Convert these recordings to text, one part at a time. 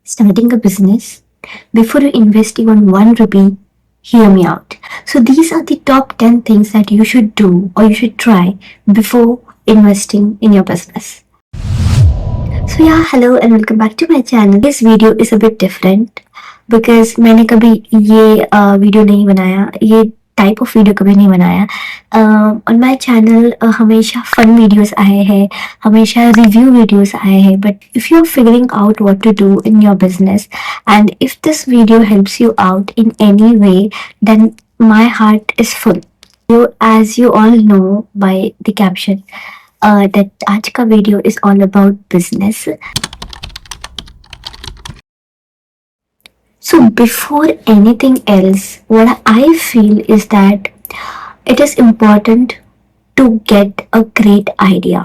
starting a business, before you investing on 1 rupee, hear me out. So these are the top 10 things that you should do or you should try before investing in your business. So yeah, hello and welcome back to my channel. This video is a bit different because मैंने कभी ये video नहीं बनाया, ये type of video कभी नहीं बनाया. On my channel हमेशा फन वीडियोस आए हैं, हमेशा रिव्यू वीडियोस आए हैं. But if you are figuring out what to do in your business and if this video helps you out in any way, then my heart is full. As you all know by the caption, that आज का video is all about business. So before anything else, what I feel is that it is important to get a great idea.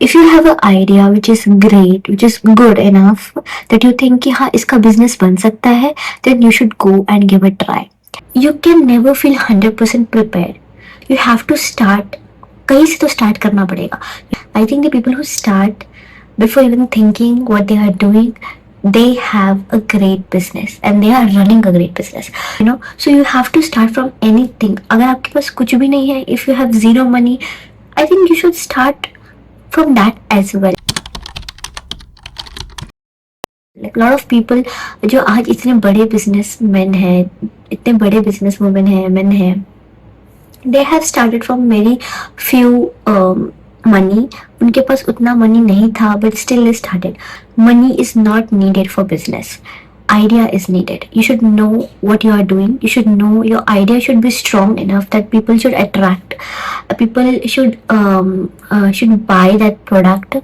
If you have an idea which is great, which is good enough that you think कि हाँ इसका business बन सकता है, then you should go and give a try. You can never feel 100% prepared. You have to start. कहीं से तो start करना पड़ेगा. I think the people who start before even thinking what they are doing, they have a great business and they are running a great business. So you have to start from anything. अगर आपके पास कुछ भी नहीं है, if you have zero money, I think you should start from that as well. Like lot of people जो आज इतने बड़े businessmen हैं, इतने बड़े businesswomen हैं, men हैं, they have started from very few money. उनके पास उतना money नहीं था, but still they started. Money is not needed for business. Idea is needed. You should know what you are doing. You should know your idea should be strong enough that people should attract. People should buy that product.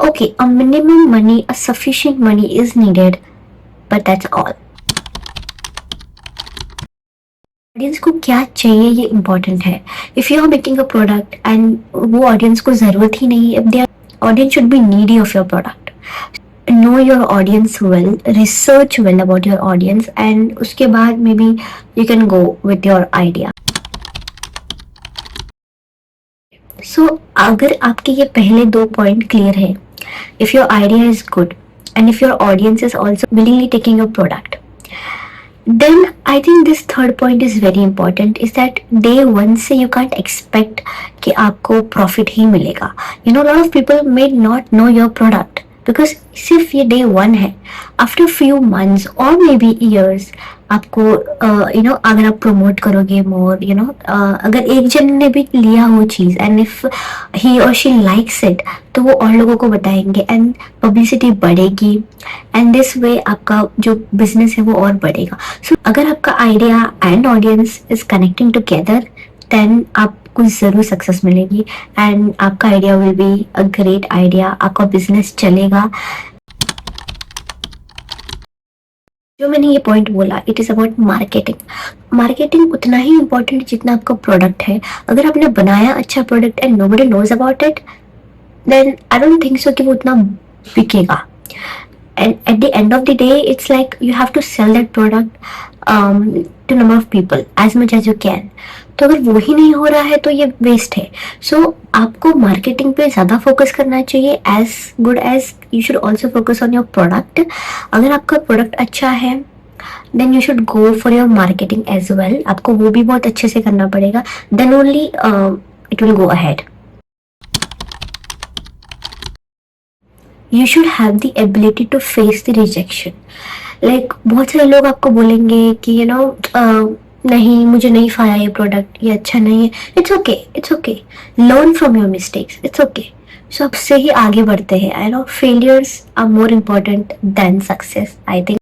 Okay, a minimum money, a sufficient money is needed, but that's all. Audience को क्या चाहिए ये important है. If you are making a product and वो audience को ज़रूरत ही नहीं है, their audience should be needy of your product. Know your audience well, research well about your audience and उसके बाद maybe you can go with your idea. So अगर आपके ये पहले 2 पॉइंट क्लियर है, if your idea is good and if your audience is also willingly taking your product, then I think this third point is very important, is that day one से you can't expect कि आपको profit ही मिलेगा. lot of people may not know your product because सिर्फ ये day one है. After few months or maybe years आपको अगर आप promote करोगे more, अगर एक जन ने भी लिया वो चीज़ and if he or she likes it, तो वो और लोगों को बताएंगे and publicity बढ़ेगी and this way आपका जो business है वो और बढ़ेगा. So अगर आपका idea and audience is connecting together, then आपको ज़रूर सक्सेस मिलेगी and आपका idea will be a great idea. आपका business चलेगा. जो मैंने ये पॉइंट बोला, it is about marketing. Marketing उतना ही इम्पोर्टेंट जितना आपका प्रोडक्ट है. अगर आपने बनाया अच्छा product and nobody knows about it, then I don't think so कि वो उतना बिकेगा. And at the end of the day it's like you have to sell that product to number of people as much as you can. तो अगर वो ही नहीं हो रहा है तो ये वेस्ट है. सो आपको मार्केटिंग पे ज़्यादा फोकस करना चाहिए. As good as you should also focus on your product. अगर आपका प्रोडक्ट अच्छा है then you should go for your marketing as well. आपको वो भी बहुत अच्छे से करना पड़ेगा. Then only it will go ahead. You should have the ability to face the rejection. Like बहुत सारे लोग आपको बोलेंगे कि नहीं, मुझे नहीं फाया ये प्रोडक्ट, ये अच्छा नहीं है. It's okay, it's okay. Learn from your mistakes. It's okay. So आपसे ही आगे बढ़ते हैं. Failures are more important than success. I think